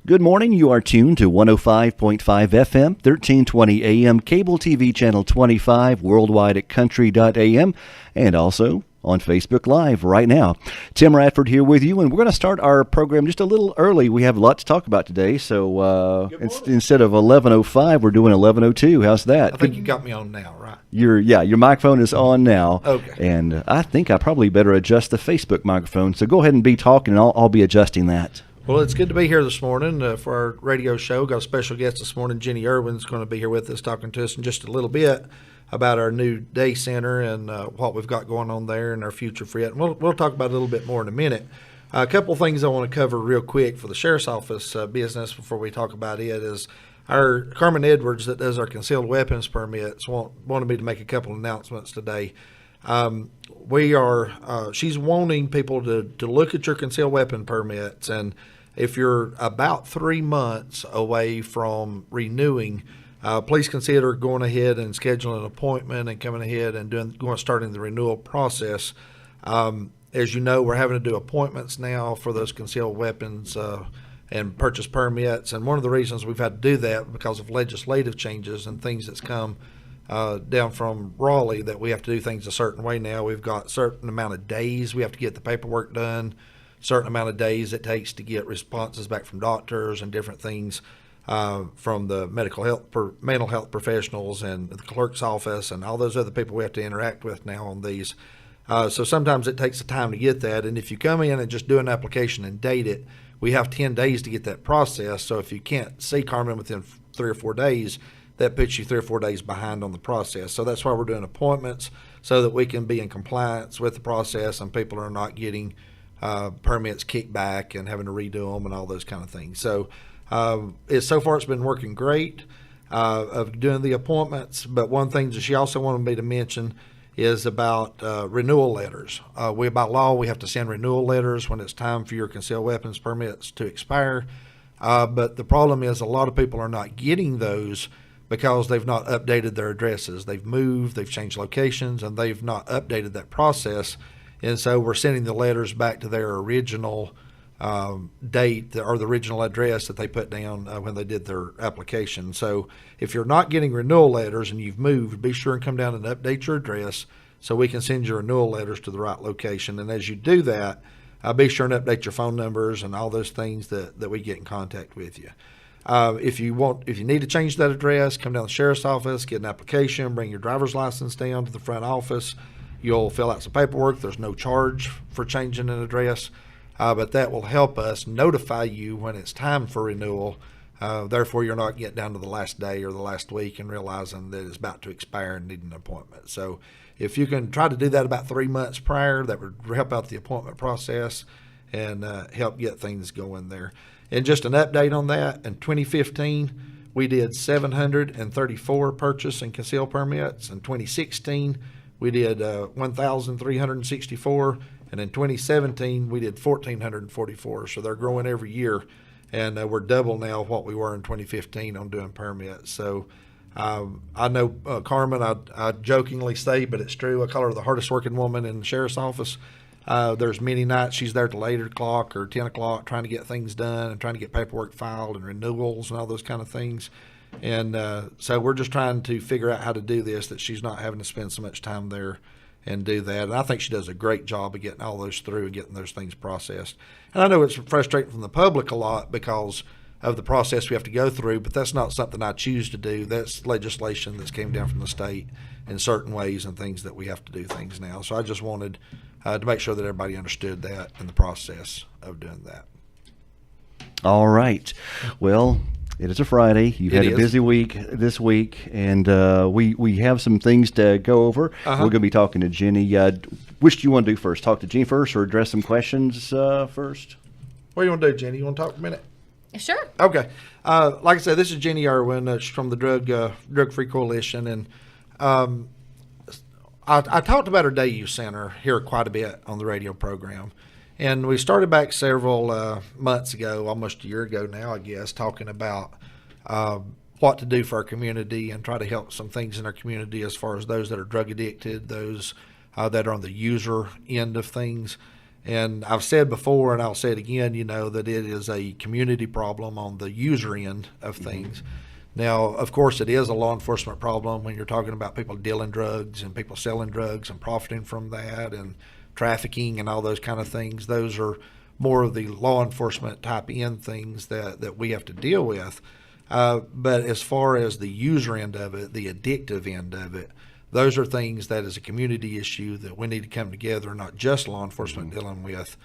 Good morning. You are tuned to 105.5 FM, 1320 AM, cable TV channel 25, worldwide at country.am, and also on Facebook Live right now. Tim Radford here with you, and we're going to start our program just a little early. We have a lot to talk about today, so instead of 11:05, we're doing 11:02. How's that? I think you got me on now, right? Your microphone is on now. Okay. And I think I probably better adjust the Facebook microphone, so go ahead and be talking, and I'll be adjusting that. Well, it's good to be here this morning for our radio show. Got a special guest this morning. Jenny Irwin's going to be here with us, talking to us in just a little bit about our new day center and what we've got going on there and our future for it. And we'll talk about it a little bit more in a minute. A couple of things I want to cover real quick for the Sheriff's Office business before we talk about it is our Carmen Edwards that does our concealed weapons permits wanted me to make a couple of announcements today. She's wanting people to look at your concealed weapon permits, and if you're about 3 months away from renewing, please consider going ahead and scheduling an appointment and coming ahead and starting the renewal process. As you know, we're having to do appointments now for those concealed weapons and purchase permits. And one of the reasons we've had to do that because of legislative changes and things that's come down from Raleigh that we have to do things a certain way now. We've got a certain amount of days we have to get the paperwork done, certain amount of days it takes to get responses back from doctors and different things. From the mental health professionals and the clerk's office and all those other people we have to interact with now on these. So sometimes it takes the time to get that. And if you come in and just do an application and date it, we have 10 days to get that process. So if you can't see Carmen within 3 or 4 days, that puts you 3 or 4 days behind on the process. So that's why we're doing appointments so that we can be in compliance with the process and people are not getting permits kicked back and having to redo them and all those kind of things. So so far it's been working great of doing the appointments, but one thing that she also wanted me to mention is about renewal letters. By law, we have to send renewal letters when it's time for your concealed weapons permits to expire, but the problem is a lot of people are not getting those because they've not updated their addresses. They've moved, they've changed locations, and they've not updated that process, and so we're sending the letters back to their original date or the original address that they put down when they did their application. So if you're not getting renewal letters and you've moved, be sure and come down and update your address so we can send your renewal letters to the right location. And as you do that, be sure and update your phone numbers and all those things that we get in contact with you. If you need to change that address, come down to the Sheriff's Office, get an application, bring your driver's license down to the front office. You'll fill out some paperwork. There's no charge for changing an address. But that will help us notify you when it's time for renewal. Therefore, you're not getting down to the last day or the last week and realizing that it's about to expire and need an appointment. So if you can try to do that about 3 months prior, that would help out the appointment process and help get things going there. And just an update on that, in 2015, we did 734 purchase and conceal permits. In 2016, we did 1,364. And in 2017, we did 1,444. So they're growing every year. And we're double now what we were in 2015 on doing permits. So I know Carmen, I jokingly say, but it's true. I call her the hardest working woman in the Sheriff's Office. There's many nights she's there till 8 o'clock or 10 o'clock trying to get things done and trying to get paperwork filed and renewals and all those kind of things. And so we're just trying to figure out how to do this, that she's not having to spend so much time there and do that. And I think she does a great job of getting all those through and getting those things processed. And I know it's frustrating from the public a lot because of the process we have to go through, but that's not something I choose to do. That's legislation that's came down from the state in certain ways and things that we have to do things now. So I just wanted to make sure that everybody understood that and the process of doing that. All right. Well, it is a Friday. You've had a busy week this week, and we have some things to go over. We're going to be talking to Jenny. Which do you want to do first? Talk to Jenny first or address some questions first? What do you want to do, Jenny? You want to talk for a minute? Sure. Okay. Like I said, this is Jenny Irwin. She's from the Drug Free Coalition, and I talked about our Day Use Center here quite a bit on the radio program. And we started back several months ago, almost a year ago now, I guess, talking about what to do for our community and try to help some things in our community as far as those that are drug addicted, those that are on the user end of things. And I've said before, and I'll say it again, that it is a community problem on the user end of things. Now, of course, it is a law enforcement problem when you're talking about people dealing drugs and people selling drugs and profiting from that and trafficking and all those kind of things. Those are more of the law enforcement type end things that we have to deal with. But as far as the user end of it, the addictive end of it, those are things that is a community issue that we need to come together, not just law enforcement dealing with,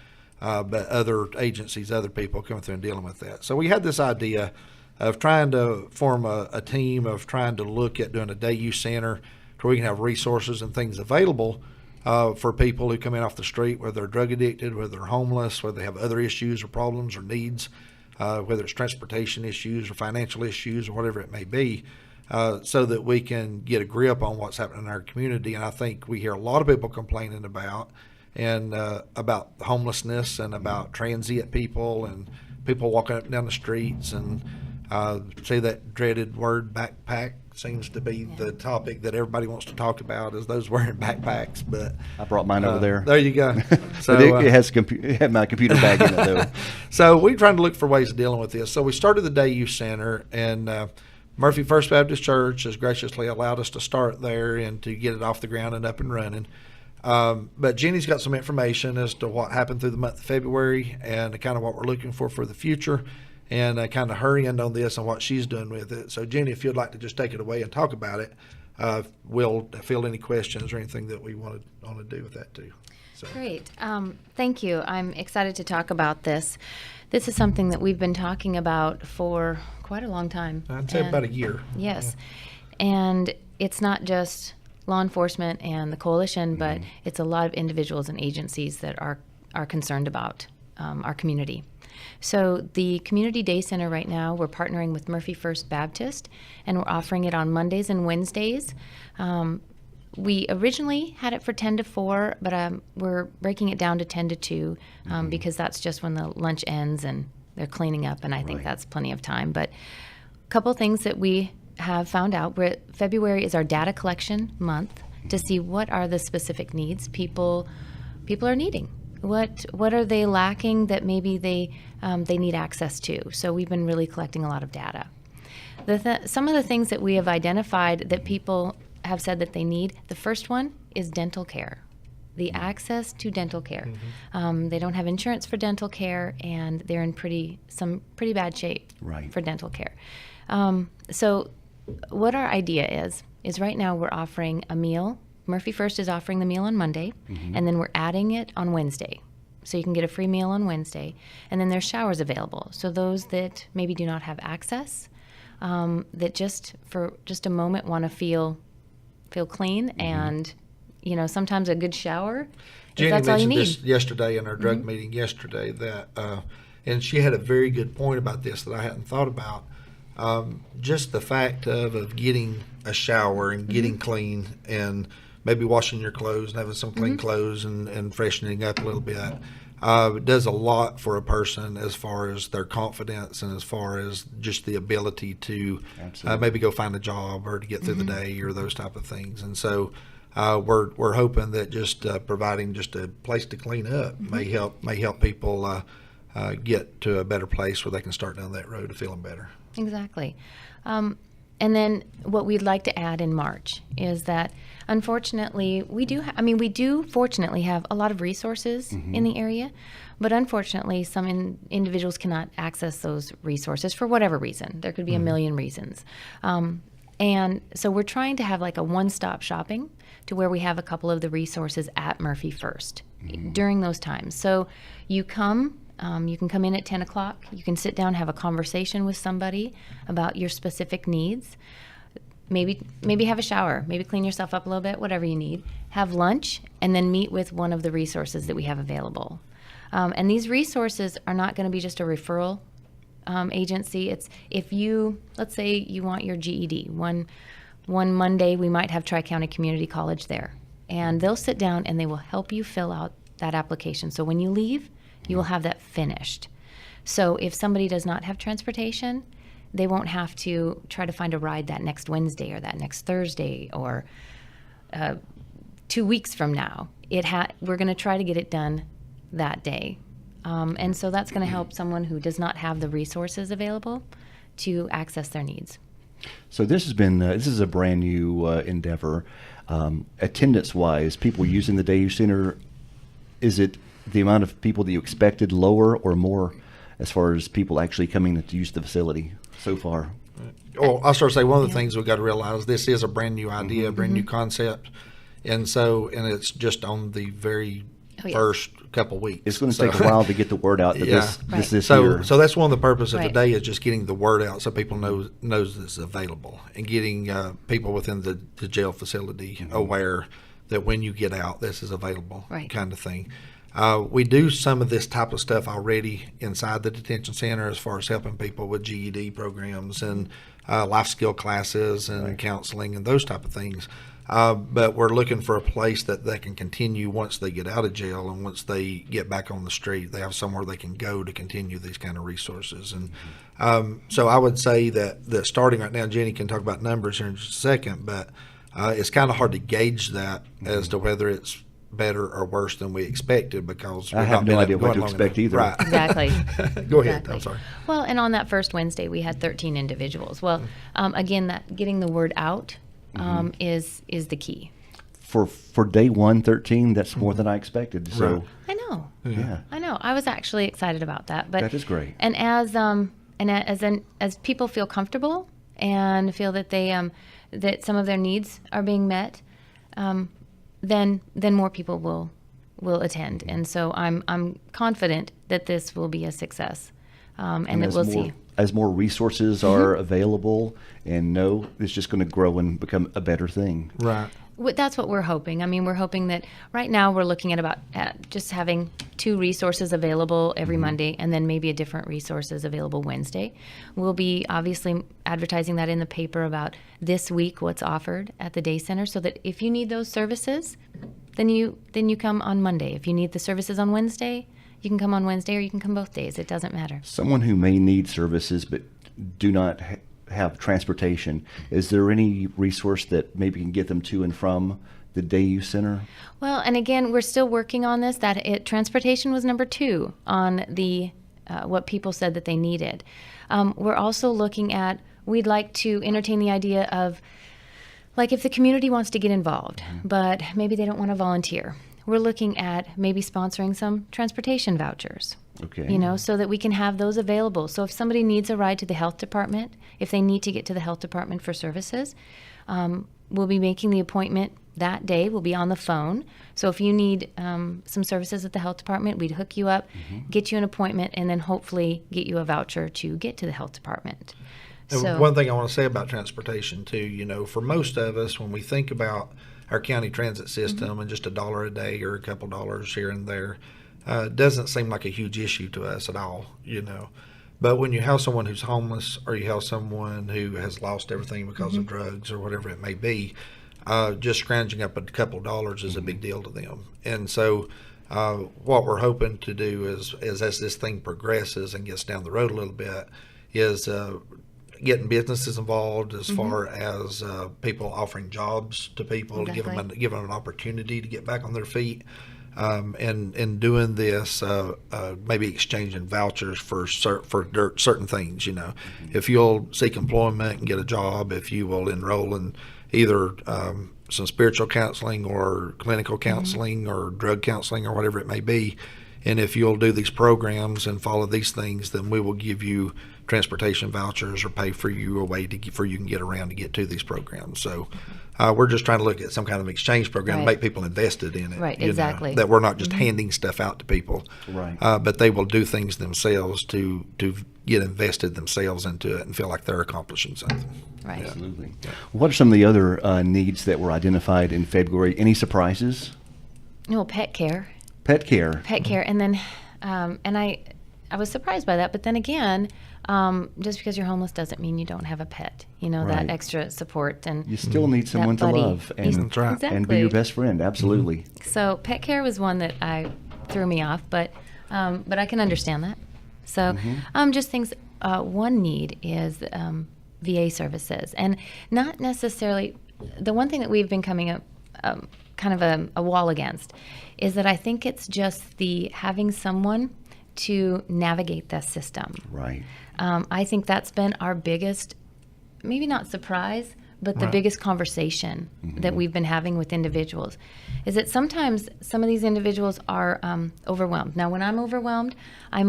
but other agencies, other people coming through and dealing with that. So we had this idea of trying to form a team of trying to look at doing a day use center where we can have resources and things available for people who come in off the street, whether they're drug addicted, whether they're homeless, whether they have other issues or problems or needs, whether it's transportation issues or financial issues or whatever it may be, so that we can get a grip on what's happening in our community. And I think we hear a lot of people complaining about homelessness and about transient people and people walking up and down the streets and say that dreaded word backpack seems to be the topic that everybody wants to talk about, is those wearing backpacks. But I brought mine over there. There you go. So it had my computer bag in it though. So we're trying to look for ways of dealing with this. So we started the Day Youth Center, and Murphy First Baptist Church has graciously allowed us to start there and to get it off the ground and up and running. But Jenny's got some information as to what happened through the month of February and kind of what we're looking for the future, and kind of her end on this and what she's doing with it. So Jenny, if you'd like to just take it away and talk about it, we'll field any questions or anything that we want to do with that too. So. Great. Thank you. I'm excited to talk about this. This is something that we've been talking about for quite a long time. I'd say about a year. Yes. Yeah. And it's not just law enforcement and the coalition, but it's a lot of individuals and agencies that are concerned about our community. So the Community Day Center right now, we're partnering with Murphy First Baptist, and we're offering it on Mondays and Wednesdays. We originally had it for 10 to 4, but we're breaking it down to 10 to 2 because that's just when the lunch ends and they're cleaning up, and I think that's plenty of time. But a couple things that we have found out, February is our data collection month to see what are the specific needs people are needing. What are they lacking that maybe they need access to? So we've been really collecting a lot of data. Some of the things that we have identified that people have said that they need, the first one is dental care, the access to dental care. They don't have insurance for dental care, and they're in some pretty bad shape for dental care. So what our idea is right now we're offering a meal. Murphy First is offering the meal on Monday, and then we're adding it on Wednesday. So you can get a free meal on Wednesday. And then there's showers available. So those that maybe do not have access, that just for just a moment want to feel clean, and sometimes a good shower, Jenny that's all you need. mentioned this yesterday in our drug meeting yesterday, that and she had a very good point about this that I hadn't thought about. Just the fact of getting a shower and getting clean and maybe washing your clothes and having some clean clothes and freshening up a little bit does a lot for a person as far as their confidence and as far as just the ability to maybe go find a job or to get through the day or those type of things. And so we're hoping that just providing just a place to clean up may help people get to a better place where they can start down that road to feeling better. Exactly. And then what we'd like to add in March is that, unfortunately, we do fortunately have a lot of resources in the area, but unfortunately some individuals cannot access those resources for whatever reason. There could be a million reasons. And so we're trying to have like a one-stop shopping to where we have a couple of the resources at Murphy First during those times. So you can come in at 10 o'clock. You can sit down, have a conversation with somebody about your specific needs. Maybe have a shower, maybe clean yourself up a little bit, whatever you need. Have lunch, and then meet with one of the resources that we have available. And these resources are not going to be just a referral agency. It's let's say you want your GED. One Monday, we might have Tri-County Community College there. And they'll sit down and they will help you fill out that application. So when you leave, you will have that finished. So if somebody does not have transportation, they won't have to try to find a ride that next Wednesday or that next Thursday or 2 weeks from now. We're going to try to get it done that day. And so that's going to help someone who does not have the resources available to access their needs. So this is a brand new endeavor. Attendance-wise, people using the Day Use Center, is it the amount of people that you expected lower or more as far as people actually coming to use the facility so far? Well, I'll start to say one of the things we've got to realize, this is a brand new idea, a brand new concept. And it's just on the very first couple weeks. It's going to take a while to get the word out that this so, year. So that's one of the purposes of Right. today, is just getting the word out so people knows this is available, and getting people within the jail facility aware that when you get out, this is available, Right. kind of thing. We do some of this type of stuff already inside the detention center, as far as helping people with GED programs and life skill classes and counseling and those type of things. But we're looking for a place that they can continue once they get out of jail, and once they get back on the street, they have somewhere they can go to continue these kind of resources. And so I would say that starting right now, Jenny can talk about numbers here in just a second, but it's kind of hard to gauge that as to whether it's better or worse than we expected, because I have no idea what to expect either. Right. Exactly. Go ahead. Exactly. I'm sorry. Well, and on that first Wednesday, we had 13 individuals. Well, again, that getting the word out is the key. For day 113, that's more than I expected. So Right. I know. yeah. I know. I was actually excited about that. But That is great. And as people feel comfortable and feel that they that some of their needs are being met, then more people will attend. And so I'm confident that this will be a success, and that we'll see. As more resources are available, and it's just going to grow and become a better thing. Right. That's what we're hoping. I mean, we're hoping that right now we're looking at just having 2 resources available every Monday, and then maybe a different resources available Wednesday. We'll be obviously advertising that in the paper about this week, what's offered at the day center, so that if you need those services, then you come on Monday. If you need the services on Wednesday, you can come on Wednesday, or you can come both days. It doesn't matter. Someone who may need services but do not have transportation, is there any resource that maybe can get them to and from the Day Use Center? Well, and again, we're still working on this. Transportation was number 2 on the what people said that they needed. We're also looking at, we'd like to entertain the idea of, like, if the community wants to get involved, but maybe they don't want to volunteer. We're looking at maybe sponsoring some transportation vouchers. Okay. So that we can have those available. So if somebody needs a ride to the health department, if they need to get to the health department for services, we'll be making the appointment that day. We'll be on the phone. So if you need some services at the health department, we'd hook you up, get you an appointment, and then hopefully get you a voucher to get to the health department. And So, one thing I want to say about transportation too, for most of us, when we think about our county transit system and just $1 a day or a couple dollars here and there, doesn't seem like a huge issue to us at all, But when you have someone who's homeless, or you have someone who has lost everything because of drugs or whatever it may be, just scrounging up a couple dollars is a big deal to them. And so what we're hoping to do is as this thing progresses and gets down the road a little bit, is getting businesses involved, as far as people offering jobs to people, to give them an opportunity to get back on their feet, and doing this, maybe exchanging vouchers for certain things. If you'll seek employment and get a job, if you will enroll in either some spiritual counseling or clinical counseling or drug counseling or whatever it may be, and if you'll do these programs and follow these things, then we will give you transportation vouchers or pay for you a way for you can get around to get to these programs. So we're just trying to look at some kind of exchange program to make people invested in it. Right, exactly. That we're not just handing stuff out to people, Right. But they will do things themselves to get invested themselves into it and feel like they're accomplishing something. right. Absolutely. What are some of the other needs that were identified in February? Any surprises? Pet care. Pet care. Pet care. And then, and I was surprised by that. But then again, just because you're homeless doesn't mean you don't have a pet. Right. That extra support. And You still need someone to buddy. love and, That's right. and be your best friend. Absolutely. So pet care was one that threw me off, but I can understand that. So just things. One need is VA services, and not necessarily. The one thing that we've been coming up kind of a wall against, is that I think it's just the having someone to navigate the system. Right. I think that's been our biggest, maybe not surprise, but the biggest conversation that we've been having with individuals is that sometimes some of these individuals are overwhelmed. Now, when I'm overwhelmed, I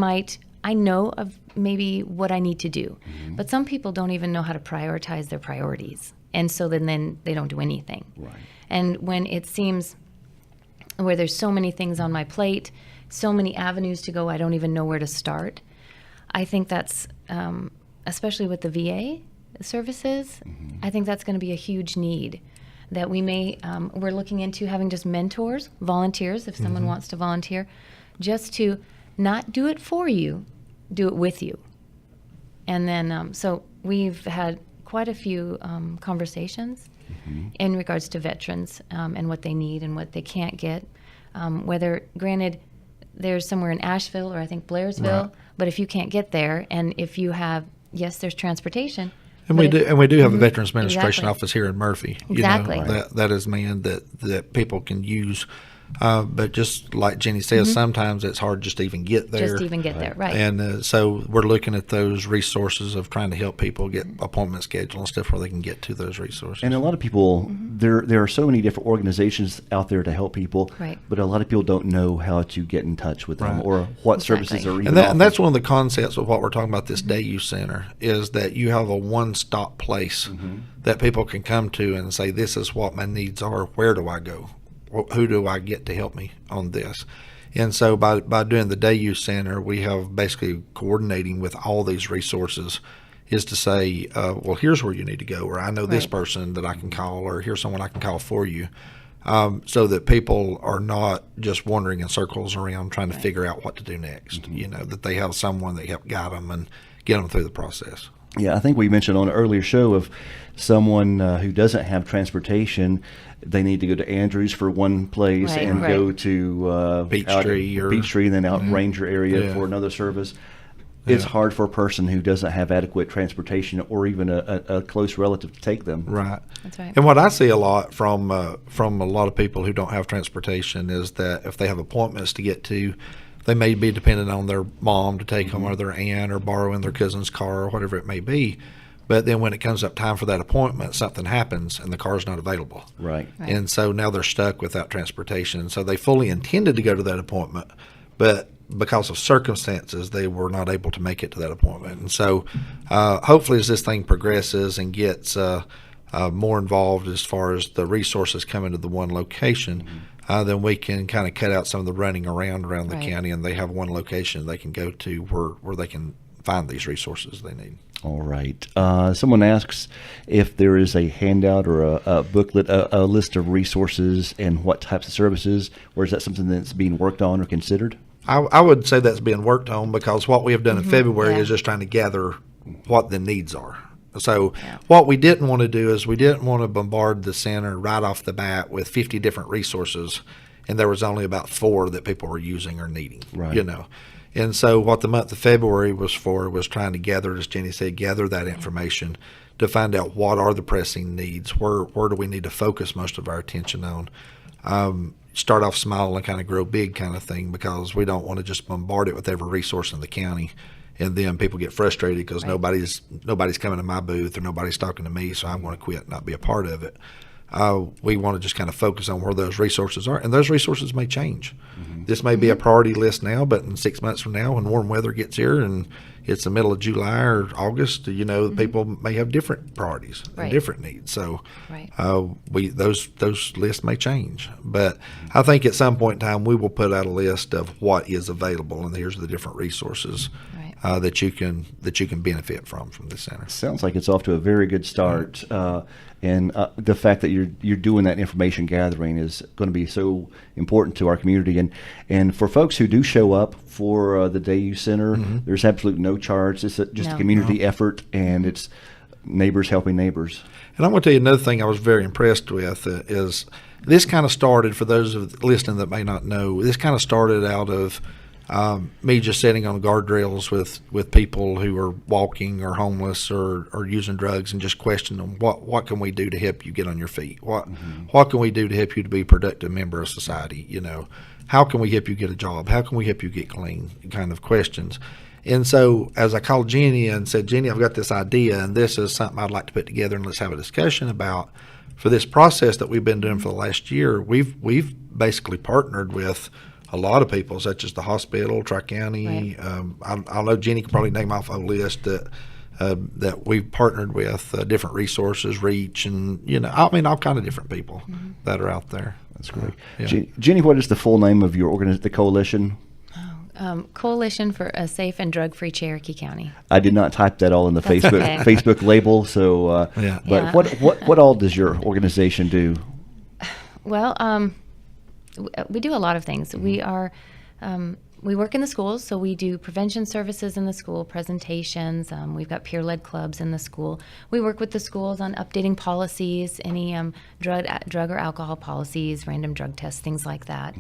know of maybe what I need to do, but some people don't even know how to prioritize their priorities. And so then they don't do anything. Right. And when it seems where there's so many things on my plate, so many avenues to go, I don't even know where to start. I think that's, especially with the VA services, I think that's going to be a huge need that we're looking into having just mentors, volunteers, if someone wants to volunteer, just to not do it for you, do it with you. And then, so we've had quite a few conversations in regards to veterans and what they need and what they can't get. Whether, granted, there's somewhere in Asheville or I think Blairsville, but if you can't get there, and if you have, yes, there's transportation. And we do have a Veterans Administration Exactly. office here in Murphy. Exactly. That is manned that people can use. But just like Jenny says, sometimes it's hard just to even get there. Just even get there, right. And so we're looking at those resources of trying to help people get appointment schedule and stuff where they can get to those resources. And a lot of people, there are so many different organizations out there to help people, Right. but a lot of people don't know how to get in touch with them Right. or what Exactly. services are even And offered. that's one of the concepts of what we're talking about, this Day Use Center, is that you have a one-stop place that people can come to and say, this is what my needs are. Where do I go? Who do I get to help me on this? And so by doing the Day Use Center, we have basically coordinating with all these resources is to say, well, here's where you need to go, or I know this Right. person that I can call, or here's someone I can call for you. So that people are not just wandering in circles around trying to figure out what to do next. That they have someone that help guide them and get them through the process. Yeah, I think we mentioned on an earlier show of someone who doesn't have transportation, they need to go to Andrews for one place Right, and right. go to Peachtree and then out Ranger area Yeah. for another service. It's hard for a person who doesn't have adequate transportation or even a close relative to take them. Right. That's right. And what I see a lot from a lot of people who don't have transportation is that if they have appointments to get to, they may be dependent on their mom to take them, or their aunt, or borrowing their cousin's car, or whatever it may be. But then when it comes up time for that appointment, something happens and the car's not available. Right. Right. And so now they're stuck without transportation. So they fully intended to go to that appointment, but because of circumstances, they were not able to make it to that appointment. And so hopefully as this thing progresses and gets more involved as far as the resources coming to the one location, then we can kind of cut out some of the running around the Right. county, and they have one location they can go to where they can find these resources they need. All right. Someone asks if there is a handout or a booklet, a list of resources and what types of services, or is that something that's being worked on or considered? I would say that's being worked on, because what we have done in February Yeah. is just trying to gather what the needs are. So what we didn't want to do is we didn't want to bombard the center right off the bat with 50 different resources, and there was only about 4 that people were using or needing, Right. And so what the month of February was for was trying to gather, as Jenny said, gather that information to find out what are the pressing needs, where do we need to focus most of our attention on. Start off small and kind of grow big kind of thing, because we don't want to just bombard it with every resource in the county, and then people get frustrated because Right. nobody's coming to my booth or nobody's talking to me, so I'm going to quit and not be a part of it. We want to just kind of focus on where those resources are, and those resources may change. This may be a priority list now, but in 6 months from now, when warm weather gets here and it's the middle of July or August, people may have different priorities and Right. different needs. So Right. those lists may change. But I think at some point in time, we will put out a list of what is available, and here's the different resources Right. that you can benefit from this center. Sounds like it's off to a very good start, and the fact that you're doing that information gathering is going to be so important to our community. And for folks who do show up for the Day Use Center, there's absolutely no charge. It's just a No. community effort, and it's neighbors helping neighbors. And I'm going to tell you another thing I was very impressed with is this kind of started, for those of listening that may not know, this kind of started out of me just sitting on guardrails with people who are walking or homeless or using drugs, and just question them, what can we do to help you get on your feet? What can we do to help you to be a productive member of society? How can we help you get a job? How can we help you get clean? Kind of questions. And so as I called Jenny and said, Jenny, I've got this idea, and this is something I'd like to put together, and let's have a discussion about. For this process that we've been doing for the last year, we've basically partnered with a lot of people, such as the hospital, Tri-County. Right. I know Jenny could probably name off a list that we've partnered with, different resources, Reach, and all kind of different people that are out there. That's great. Yeah. Jenny, what is the full name of your the coalition? Coalition for a Safe and Drug-Free Cherokee County. I did not type that all in the That's Facebook okay. Facebook label. So, Yeah. but what all does your organization do? Well, we do a lot of things. We work in the schools, so we do prevention services in the school, presentations. We've got peer-led clubs in the school. We work with the schools on updating policies, any drug or alcohol policies, random drug tests, things like that.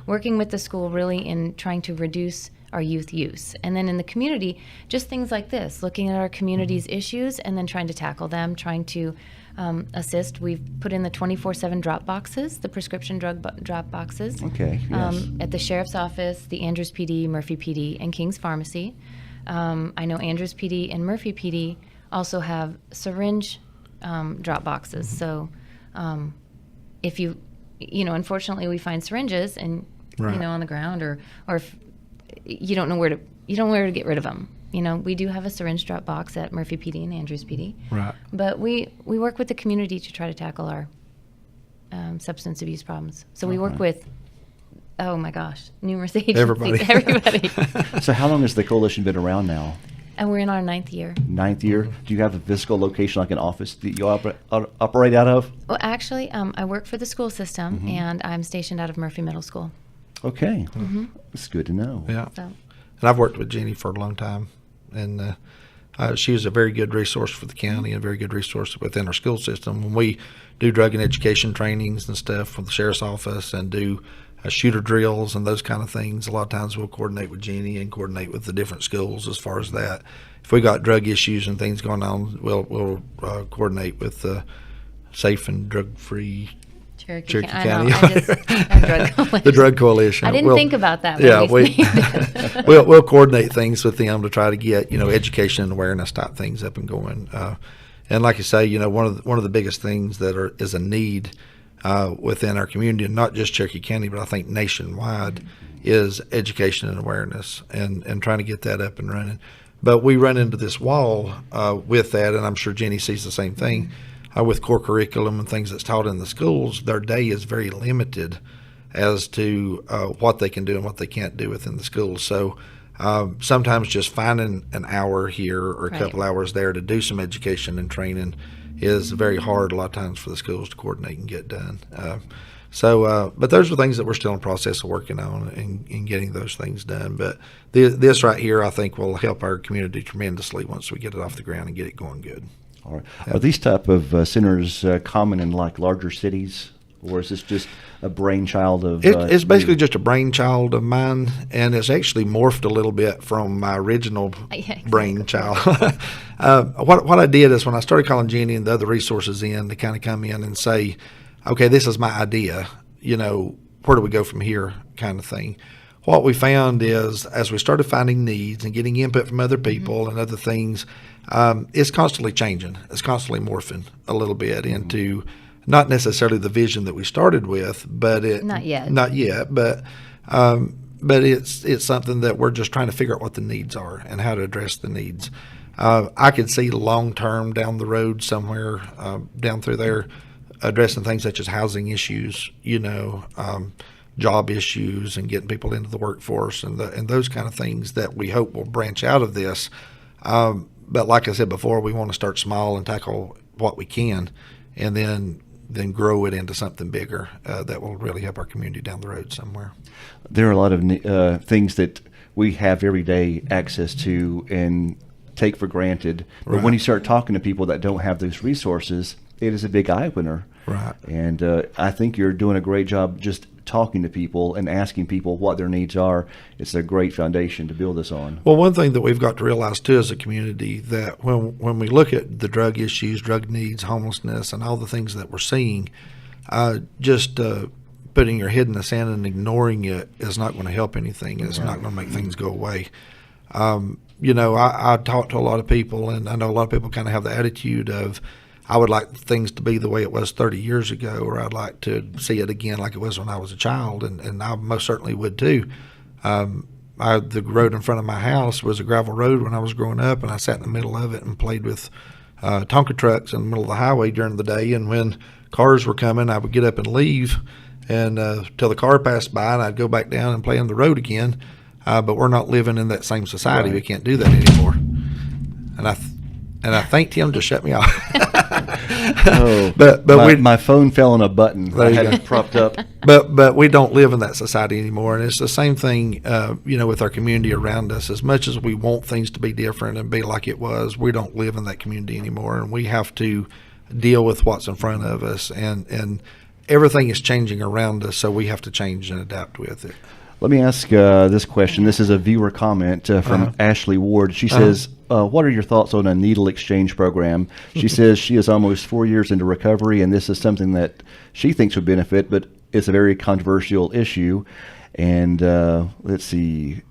Working with the school really in trying to reduce our youth use. And then in the community, just things like this, looking at our community's issues and then trying to tackle them, trying to assist. We've put in the 24/7 drop boxes, the prescription drug drop boxes. Okay, yes. At the Sheriff's Office, the Andrews PD, Murphy PD, and King's Pharmacy. I know Andrews PD and Murphy PD also have syringe drop boxes. So if unfortunately we find syringes and, Right. on the ground or if you don't know where to get rid of them. We do have a syringe drop box at Murphy PD and Andrews PD. Right. But we work with the community to try to tackle our substance abuse problems. So we work with, oh my gosh, numerous agencies. Everybody. So how long has the coalition been around now? And we're in our 9th year. 9th year. Do you have a physical location, like an office that you operate out of? Well, actually, I work for the school system, and I'm stationed out of Murphy Middle School. Okay. It's good to know. Yeah. So, And I've worked with Jenny for a long time, and she was a very good resource for the county and a very good resource within our school system. When we do drug and education trainings and stuff from the sheriff's office and do shooter drills and those kind of things, a lot of times we'll coordinate with Jenny and coordinate with the different schools as far as that. If we got drug issues and things going on, we'll coordinate with the Safe and Drug-Free Cherokee I County. know. The Drug Coalition. I didn't We'll- think about that. Yeah, when you said it. we'll coordinate things with them to try to get education and awareness type things up and going. And like you say, one of the biggest things that is a need within our community, and not just Cherokee County, but I think nationwide, is education and awareness, and trying to get that up and running. But we run into this wall with that, and I'm sure Jenny sees the same thing. With core curriculum and things that's taught in the schools, their day is very limited as to what they can do and what they can't do within the schools. So sometimes just finding an hour here or a Right. couple hours there to do some education and training is very hard a lot of times for the schools to coordinate and get done. But those are things that we're still in the process of working on and getting those things done. But this right here, I think, will help our community tremendously once we get it off the ground and get it going good. All right. Are these type of centers common in like larger cities, or is this just a brainchild of? It's basically just a brainchild of mine, and it's actually morphed a little bit from my original Yeah, exactly. brainchild. What I did is when I started calling Jenny and the other resources in to kind of come in and say, okay, this is my idea, where do we go from here, kind of thing. What we found is, as we started finding needs and getting input from other people and other things, it's constantly changing. It's constantly morphing a little bit into not necessarily the vision that we started with, but Not yet. But it's something that we're just trying to figure out what the needs are and how to address the needs. I could see long term down the road somewhere down through there addressing things such as housing issues, job issues, and getting people into the workforce and those kind of things that we hope will branch out of this. But like I said before, we want to start small and tackle what we can, and then grow it into something bigger that will really help our community down the road somewhere. There are a lot of things that we have everyday access to and take for granted. But Right. when you start talking to people that don't have those resources, it is a big eye opener. Right. And I think you're doing a great job just talking to people and asking people what their needs are, it's a great foundation to build this on. Well, one thing that we've got to realize too as a community, that when we look at the drug issues, drug needs, homelessness, and all the things that we're seeing, just putting your head in the sand and ignoring it is not going to help anything. It's not going to make things go away. I talk to a lot of people, and I know a lot of people kind of have the attitude of, I would like things to be the way it was 30 years ago, or I'd like to see it again like it was when I was a child, and I most certainly would too. The road in front of my house was a gravel road when I was growing up, and I sat in the middle of it and played with Tonka trucks in the middle of the highway during the day, and when cars were coming, I would get up and leave and till the car passed by, and I'd go back down and play on the road again. But we're not living in that same society. Right. We can't do that anymore. And I think Tim just shut me off. but my phone fell on a button. I had it propped up. But we don't live in that society anymore, and it's the same thing, with our community around us. As much as we want things to be different and be like it was, we don't live in that community anymore, and we have to deal with what's in front of us, and everything is changing around us, so we have to change and adapt with it. Let me ask this question. This is a viewer comment from Ashley Ward. She says, what are your thoughts on a needle exchange program? She says she is almost 4 years into recovery, and this is something that she thinks would benefit, but it's a very controversial issue. And let's see,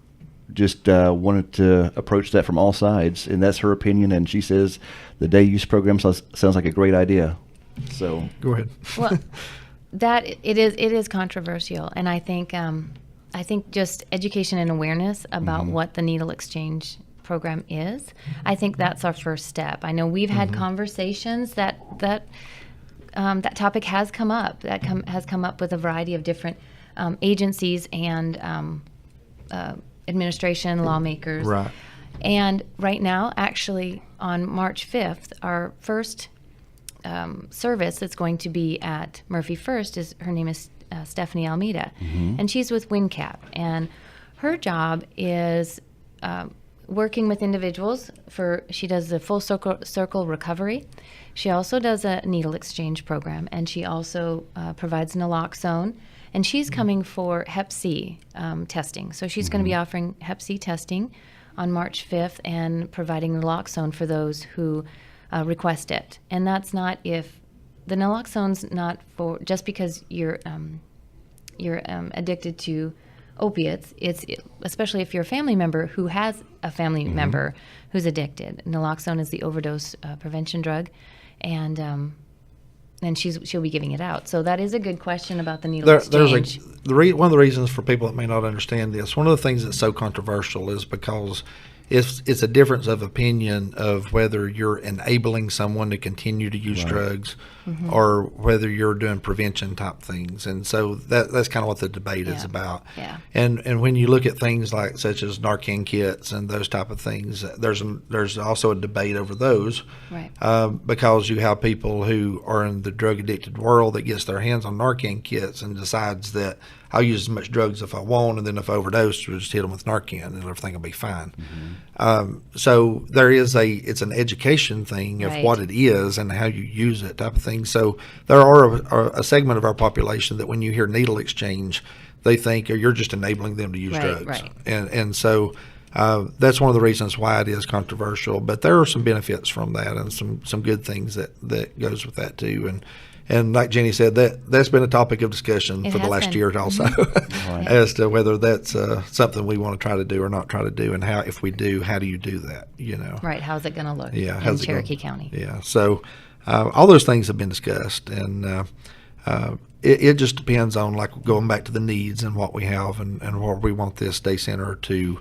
just wanted to approach that from all sides, and that's her opinion. And she says the day use program sounds like a great idea. So go ahead. Well, it is controversial, and I think just education and awareness about what the needle exchange program is, I think that's our first step. I know we've had conversations that topic has come up. Has come up with a variety of different agencies and administration, lawmakers. Right. And right now, actually, on March 5th, our first service that's going to be at Murphy First her name is Stephanie Almeida, and she's with WinCap, and her job is working with individuals. She does the full circle recovery. She also does a needle exchange program, and she also provides naloxone, and she's coming for Hep C testing. So she's going to be offering Hep C testing on March 5th and providing naloxone for those who request it. And that's not the naloxone's not for just because you're addicted to opiates. It's especially if you're a family member who has a family member who's addicted. Naloxone is the overdose prevention drug, and she'll be giving it out. So that is a good question about the needle exchange. One of the reasons for people that may not understand this, one of the things that's so controversial is because it's a difference of opinion of whether you're enabling someone to continue to use drugs or whether you're doing prevention type things. And so that's kind of what the debate is about. Yeah. And when you look at things like such as Narcan kits and those type of things, there's also a debate over those. Right. Because you have people who are in the drug addicted world that gets their hands on Narcan kits and decides that I'll use as much drugs if I want, and then if I overdose, we'll just hit them with Narcan and everything will be fine. So it's an education thing of what it is and how you use it type of thing. So there are a segment of our population that when you hear needle exchange, they think you're just enabling them to use drugs. Right. And so that's one of the reasons why it is controversial. But there are some benefits from that and some good things that goes with that too. And like Jenny said, that's been a topic of discussion for the last year also, as to whether that's something we want to try to do or not try to do, and how, if we do, how do you do that? Right? How's it going to look? Yeah, in Cherokee County? Yeah. So all those things have been discussed, and it just depends on, like, going back to the needs and what we have and what we want this day center to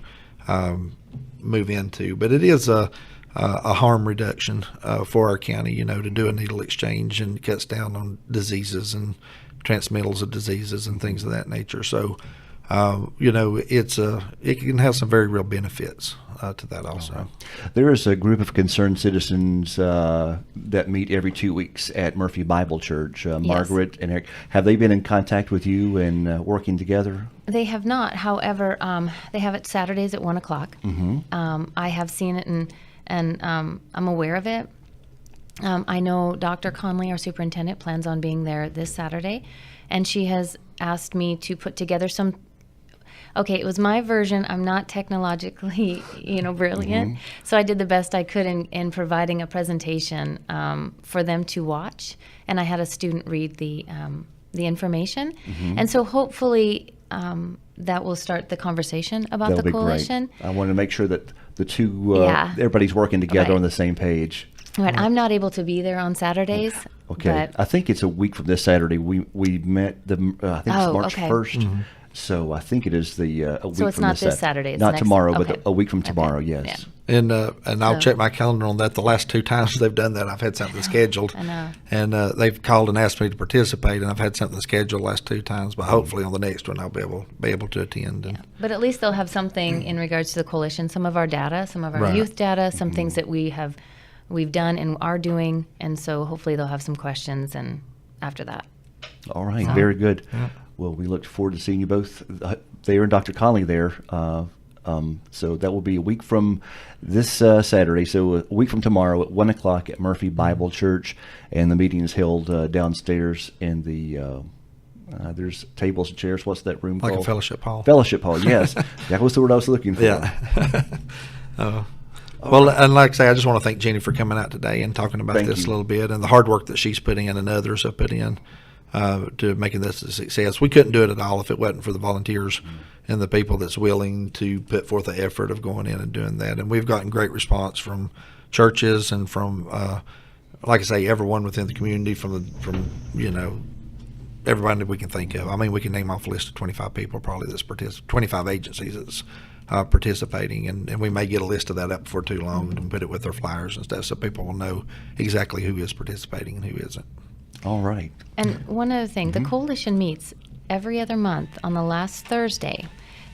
move into. But it is a harm reduction for our county, to do a needle exchange, and cuts down on diseases and transmittals of diseases and things of that nature. So, it can have some very real benefits to that also. There is a group of concerned citizens that meet every 2 weeks at Murphy Bible Church. Margaret and Eric, have they been in contact with you and working together? They have not. However, they have it Saturdays at 1 o'clock. I have seen it and I'm aware of it. I know Dr. Conley, our superintendent, plans on being there this Saturday, and she has asked me to put together some. Okay, it was my version. I'm not technologically, brilliant, so I did the best I could in providing a presentation for them to watch, and I had a student read the information, and so hopefully that will start the conversation about That'll the be coalition. great. I want to make sure that the two, Yeah. everybody's working together Right. on the same page. Right, I'm not able to be there on Saturdays. Okay, but I think it's a week from this Saturday. We met I think it's Oh, March okay. 1st. So I think it is a week So it's from not this Saturday. Saturday, it's Not next- tomorrow, okay. but a week from Okay. tomorrow. Yes. Yeah. And I'll So- check my calendar on that. The last 2 times they've done that, I've had something scheduled. I know. And they've called and asked me to participate, and I've had something scheduled the last 2 times. But hopefully on the next one, I'll be able to attend. And But at least they'll have something in regards to the coalition, some of our data, some of our Right. youth data, some things that we've done and are doing, and so hopefully they'll have some questions and after that. All right, very good. Well, we look forward to seeing you both there and Dr. Conley there. So that will be a week from this Saturday. So a week from tomorrow at 1 o'clock at Murphy Bible Church, and the meeting is held downstairs in the. There's tables and chairs. What's that room like called? a fellowship hall. Fellowship hall. Yes, that was the word I was looking for. Yeah. Well, and like I say, I just want to thank Jenny for coming out today and talking about Thank this you. a little bit, and the hard work that she's putting in and others have put in to making this a success. We couldn't do it at all if it wasn't for the volunteers and the people that's willing to put forth the effort of going in and doing that. And we've gotten great response from churches and from, like I say, everyone within the community, from everybody that we can think of. I mean, we can name off a list of 25 people probably that's 25 agencies that's participating, and we may get a list of that up before too long and put it with their flyers and stuff so people will know exactly who is participating and who isn't. All right. And one other thing, the coalition meets every other month on the last Thursday,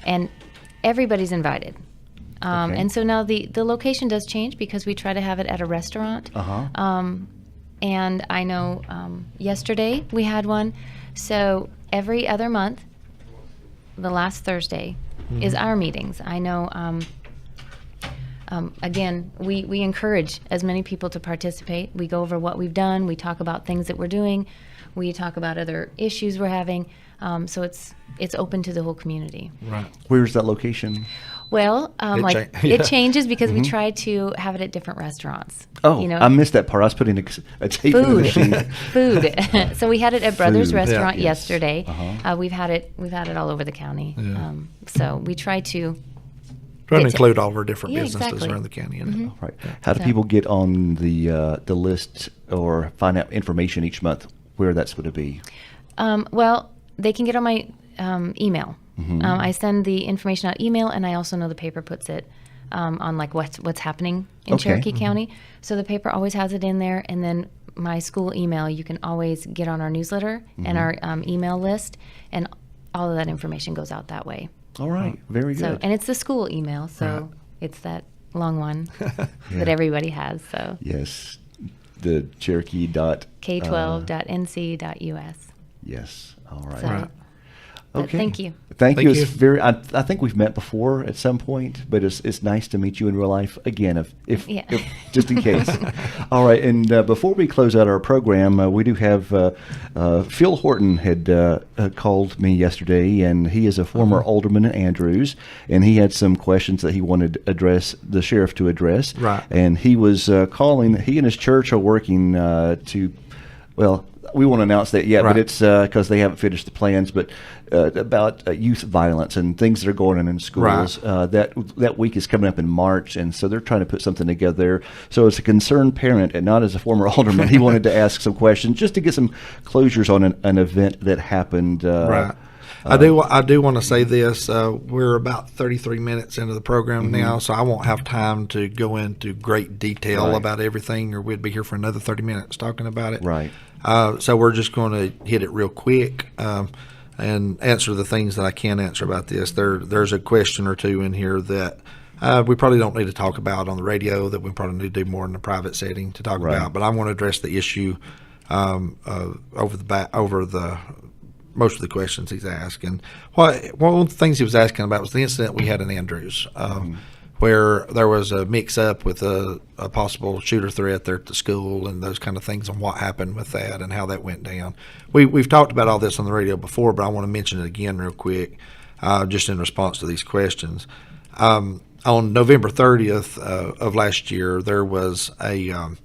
and everybody's invited. Okay. And so now the location does change because we try to have it at a restaurant. And I know yesterday we had one. So every other month, the last Thursday is our meetings. I know, again, we encourage as many people to participate. We go over what we've done. We talk about things that we're doing. We talk about other issues we're having. So it's open to the whole community. Right. Where's that location? Well, Yeah. it changes because we try to have it at different restaurants. Oh, you know, I missed that part. I was putting a tape in the machine. food. So we had it at Brothers Food. Restaurant Yeah. Yes. yesterday. We've had it all over the county. Yeah. So we try to. Trying to It's- include all of our different Yeah, businesses exactly. around the county. And Right. How do So- people get on the list or find out information each month where that's going to be? Well, they can get on my email. I send the information out email, and I also know the paper puts it on like what's happening in Okay. Cherokee County. So the paper always has it in there, and then my school email, you can always get on our newsletter and our email list, and all of that information goes out that way. All right. Very So, good. and it's the school email, so Right. it's that long one that everybody has. So Yes. The Cherokee dot. k12.nc.us. Yes. All right. So, Right. but Okay. thank you. Thank you. Thank It's you. very. I think we've met before at some point, but it's nice to meet you in real life again. If Yeah. just in case. All right. And before we close out our program, we do have Phil Horton had called me yesterday, and he is a former alderman in Andrews, and he had some questions that he wanted the sheriff to address. Right. And he was calling. He and his church are working to. Well, we won't announce that yet, but Right. it's because they haven't finished the plans. But about youth violence and things that are going on in schools. That week is coming up in March, and so they're trying to put something together there. So as a concerned parent, and not as a former alderman, he wanted to ask some questions just to get some closures on an event that happened. Right. I do want to say this. We're about 33 minutes into the program now, so I won't have time to go into great detail Right. about everything, or we'd be here for another 30 minutes talking about it. Right. So we're just going to hit it real quick and answer the things that I can answer about this. There's a question or two in here that we probably don't need to talk about on the radio, that we probably need to do more in a private setting to talk Right. about. But I want to address the issue over the most of the questions he's asked. And one of the things he was asking about was the incident we had in Andrews. where there was a mix-up with a possible shooter threat there at the school and those kind of things, and what happened with that and how that went down. We've talked about all this on the radio before, but I want to mention it again real quick, just in response to these questions. On November 30th of last year, there was a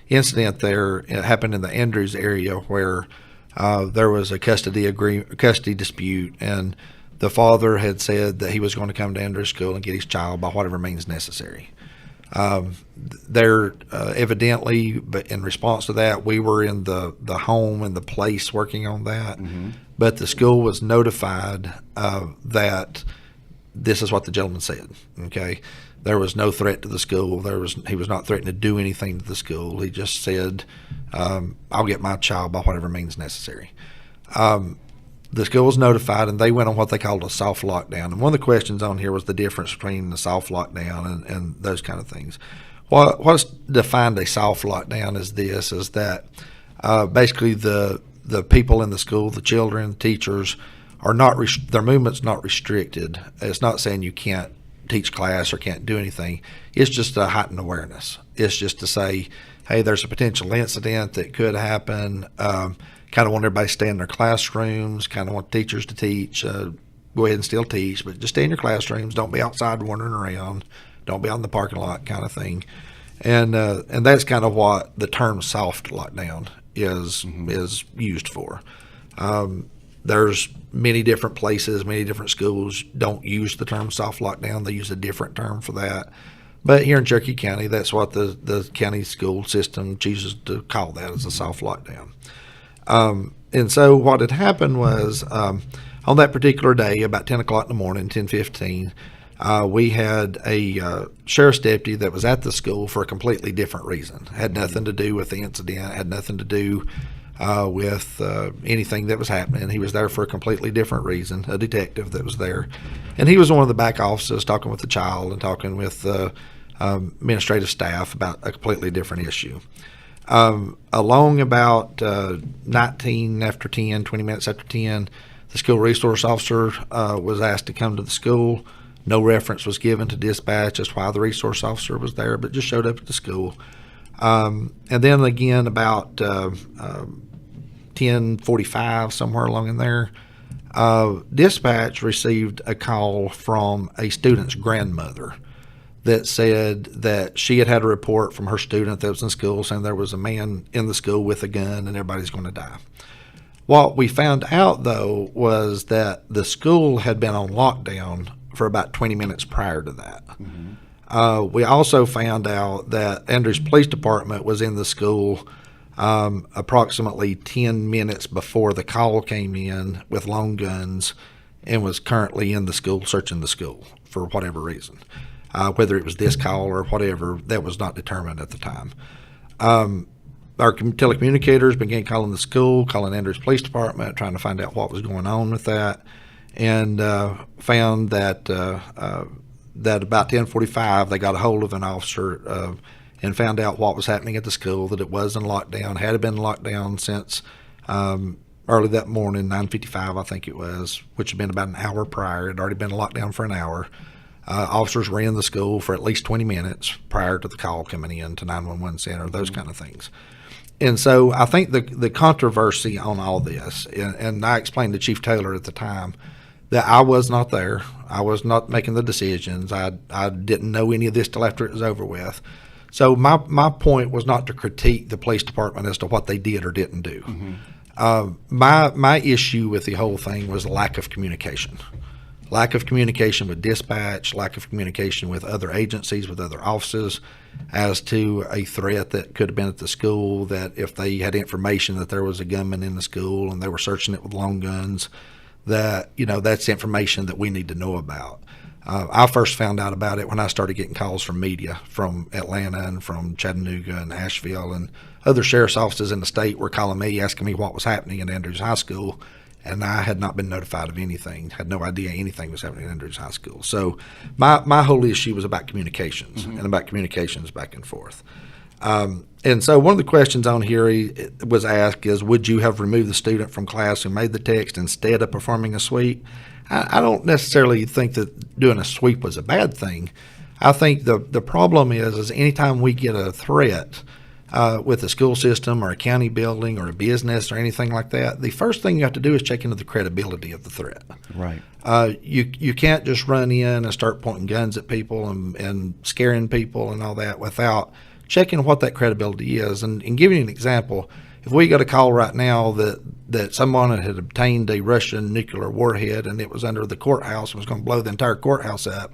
incident there. It happened in the Andrews area where there was a custody dispute, and the father had said that he was going to come to Andrews School and get his child by whatever means necessary. Evidently, but in response to that, we were in the home and the place working on that. Mm-hmm. But the school was notified that this is what the gentleman said. Okay, there was no threat to the school. He was not threatening to do anything to the school. He just said, "I'll get my child by whatever means necessary." The school was notified, and they went on what they called a soft lockdown. And one of the questions on here was the difference between the soft lockdown and those kind of things. What's defined a soft lockdown is that basically the people in the school, the children, the teachers, are not their movement's not restricted. It's not saying you can't teach class or can't do anything. It's just a heightened awareness. It's just to say, hey, there's a potential incident that could happen. Kind of want everybody to stay in their classrooms, kind of want teachers to teach, go ahead and still teach, but just stay in your classrooms. Don't be outside wandering around. Don't be out in the parking lot kind of thing. And that's kind of what the term soft lockdown is used for. There's many different places, many different schools don't use the term soft lockdown. They use a different term for that. But here in Cherokee County, that's what the county school system chooses to call that, as a soft lockdown. And so what had happened was on that particular day, about 10 o'clock in the morning, 10:15, we had a sheriff's deputy that was at the school for a completely different reason. Had nothing to do with the incident, had nothing to do with anything that was happening. He was there for a completely different reason, a detective that was there. And he was one of the back offices talking with the child and talking with administrative staff about a completely different issue. Along about 20 minutes after 10, the school resource officer was asked to come to the school. No reference was given to dispatch as why the resource officer was there, but just showed up at the school. And then again, about 10:45, somewhere along in there, dispatch received a call from a student's grandmother that said that she had a report from her student that was in school saying there was a man in the school with a gun and everybody's going to die. What we found out, though, was that the school had been on lockdown for about 20 minutes prior to that. Mm-hmm. We also found out that Andrews Police Department was in the school approximately 10 minutes before the call came in with long guns and was currently in the school searching the school for whatever reason. Whether it was this call or whatever, that was not determined at the time. Our telecommunicators began calling the school, calling Andrews Police Department, trying to find out what was going on with that, and found that that about 10:45 they got a hold of an officer and found out what was happening at the school, that it was in lockdown, had been in lockdown since early that morning, 9:55 I think it was, which had been about an hour prior. It had already been in lockdown for an hour. Officers were in the school for at least 20 minutes prior to the call coming in to 911 center, those kind of things. And so I think the controversy on all this, and I explained to Chief Taylor at the time that I was not there. I was not making the decisions. I didn't know any of this till after it was over with. So my point was not to critique the police department as to what they did or didn't do. Mm-hmm. My issue with the whole thing was lack of communication. Lack of communication with dispatch, lack of communication with other agencies, with other offices, as to a threat that could have been at the school, that if they had information that there was a gunman in the school and they were searching it with long guns, that, that's information that we need to know about. I first found out about it when I started getting calls from media from Atlanta and from Chattanooga and Asheville, and other sheriff's offices in the state were calling me, asking me what was happening at Andrews High School. And I had not been notified of anything, had no idea anything was happening at Andrews High School. So my whole issue was about communications, mm-hmm. and about communications back and forth. And so one of the questions on here was asked is, would you have removed the student from class who made the text instead of performing a sweep? I don't necessarily think that doing a sweep was a bad thing. I think the problem is anytime we get a threat with a school system or a county building or a business or anything like that, the first thing you have to do is check into the credibility of the threat. Right. You can't just run in and start pointing guns at people and scaring people and all that without checking what that credibility is. And giving you an example, if we got a call right now that someone had obtained a Russian nuclear warhead and it was under the courthouse and was going to blow the entire courthouse up,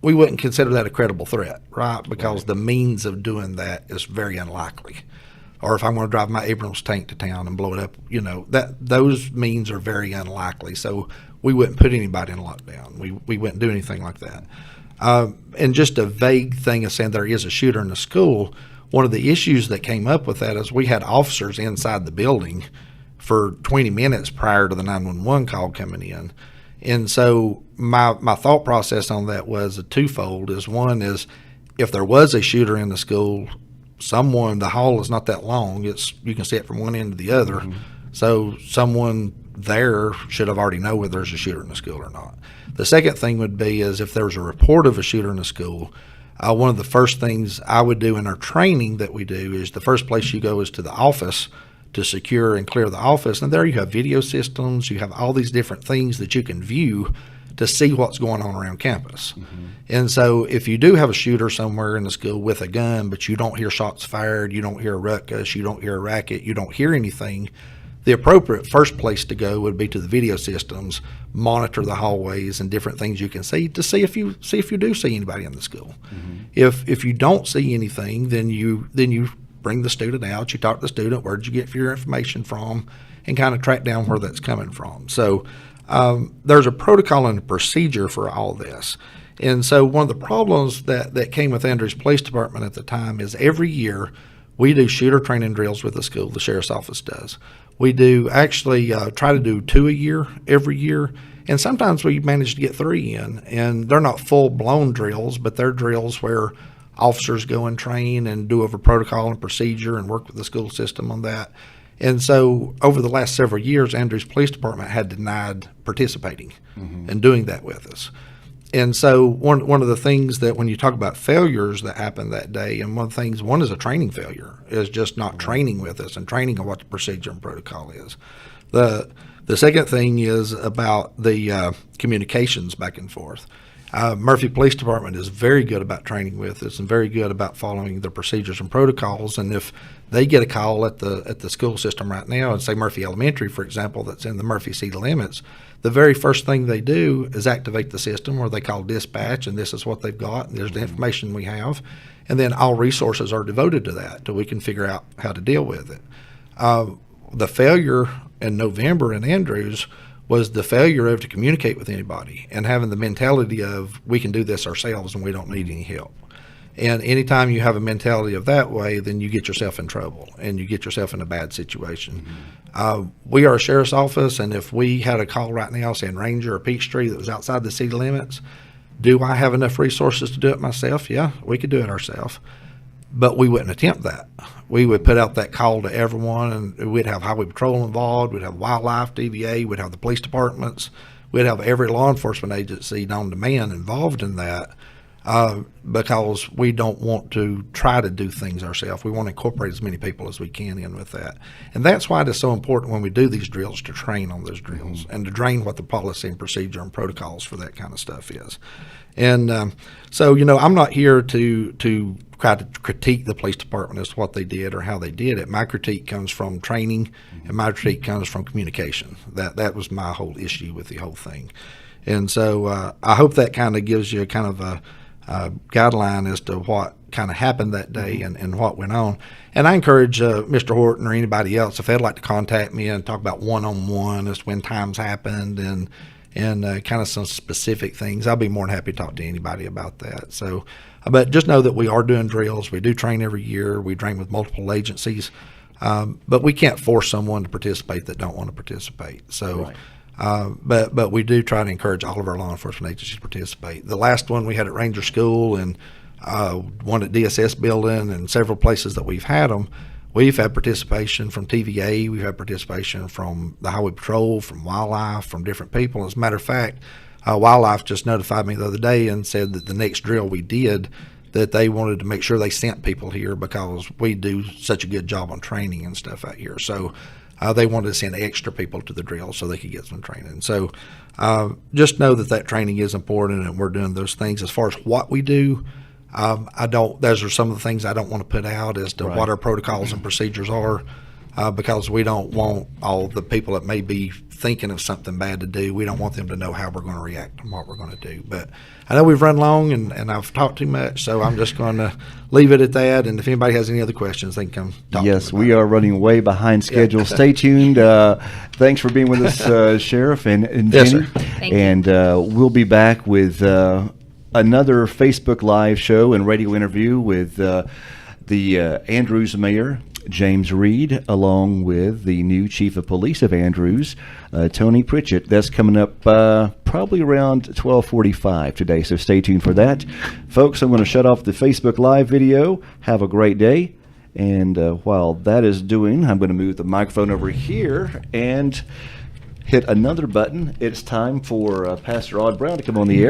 we wouldn't consider that a credible threat, right? Because the means of doing that is very unlikely. Or if I'm going to drive my Abrams tank to town and blow it up, that those means are very unlikely. So we wouldn't put anybody in lockdown. We wouldn't do anything like that. And just a vague thing of saying there is a shooter in the school, one of the issues that came up with that is we had officers inside the building for 20 minutes prior to the 911 call coming in. And so my thought process on that was a twofold. One is if there was a shooter in the school, the hall is not that long. You can see it from one end to the other. Mm-hmm. So someone there should have already know whether there's a shooter in the school or not. The second thing would be is if there's a report of a shooter in the school, one of the first things I would do in our training that we do is the first place you go is to the office to secure and clear the office. And there you have video systems, you have all these different things that you can view to see what's going on around campus. Mm-hmm. And so if you do have a shooter somewhere in the school with a gun, but you don't hear shots fired, you don't hear a ruckus, you don't hear a racket, you don't hear anything, the appropriate first place to go would be to the video systems, monitor the hallways and different things you can see to see if you do see anybody in the school. Mm-hmm. If you don't see anything, then you bring the student out, you talk to the student, where'd you get your information from, and kind of track down where that's coming from. So there's a protocol and a procedure for all this. And so one of the problems that came with Andrews Police Department at the time is every year we do shooter training drills with the school, the sheriff's office does. We do actually try to do 2 a year every year, and sometimes we manage to get 3 in, and they're not full-blown drills, but they're drills where officers go and train and do over protocol and procedure and work with the school system on that. And so over the last several years, Andrews Police Department had denied participating and doing that with us. And so one of the things that when you talk about failures that happened that day, and one is a training failure, is just not training with us and training on what the procedure and protocol is. The second thing is about the communications back and forth. Murphy Police Department is very good about training with us and very good about following the procedures and protocols. And if they get a call at the school system right now, and say Murphy Elementary, for example, that's in the Murphy city limits, the very first thing they do is activate the system where they call dispatch, and this is what they've got, and there's the information we have. And then all resources are devoted to that till we can figure out how to deal with it. The failure in November in Andrews was the failure of to communicate with anybody and having the mentality of we can do this ourselves and we don't need any help. And anytime you have a mentality of that way, then you get yourself in trouble and you get yourself in a bad situation. We are a sheriff's office, and if we had a call right now saying Ranger or Peachtree that was outside the city limits, do I have enough resources to do it myself? Yeah, we could do it ourselves. But we wouldn't attempt that. We would put out that call to everyone, and we'd have highway patrol involved, we'd have wildlife, DVA, we'd have the police departments, we'd have every law enforcement agency known to man involved in that, because we don't want to try to do things ourselves. We want to incorporate as many people as we can in with that. And that's why it is so important when we do these drills to train on those drills and to train what the policy and procedure and protocols for that kind of stuff is. And so, I'm not here to try to critique the police department as to what they did or how they did it. My critique comes from training, and my critique comes from communication. That was my whole issue with the whole thing. And so I hope that kind of gives you a kind of a guideline as to what kind of happened that day and what went on. And I encourage Mr. Horton or anybody else, if they'd like to contact me and talk about one-on-one as to when times happened and kind of some specific things, I'll be more than happy to talk to anybody about that. So, but just know that we are doing drills. We do train every year. We train with multiple agencies, but we can't force someone to participate that don't want to participate. So. Right. But we do try to encourage all of our law enforcement agencies to participate. The last one we had at Ranger School and one at DSS building and several places that we've had them, we've had participation from TVA, we've had participation from the Highway Patrol, from Wildlife, from different people. As a matter of fact, Wildlife just notified me the other day and said that the next drill we did, that they wanted to make sure they sent people here because we do such a good job on training and stuff out here. So they wanted to send extra people to the drill so they could get some training. So just know that training is important, and we're doing those things. As far as what we do, those are some of the things I don't want to put out as to what our protocols and procedures are, because we don't want all the people that may be thinking of something bad to do. We don't want them to know how we're going to react and what we're going to do. But I know we've run long and I've talked too much, so I'm just going to leave it at that. And if anybody has any other questions, they can come talk to me. Yes, we are running way behind schedule. Stay tuned. Thanks for being with us, Sheriff and Yes, Jenny. sir. Thank you. And we'll be back with another Facebook Live show and radio interview with the Andrews Mayor, James Reed, along with the new Chief of Police of Andrews, Tony Pritchett. That's coming up probably around 12:45 today, so stay tuned for that. Folks, I'm going to shut off the Facebook Live video. Have a great day. And while that is doing, I'm going to move the microphone over here and hit another button. It's time for Pastor Odd Brown to come on the air.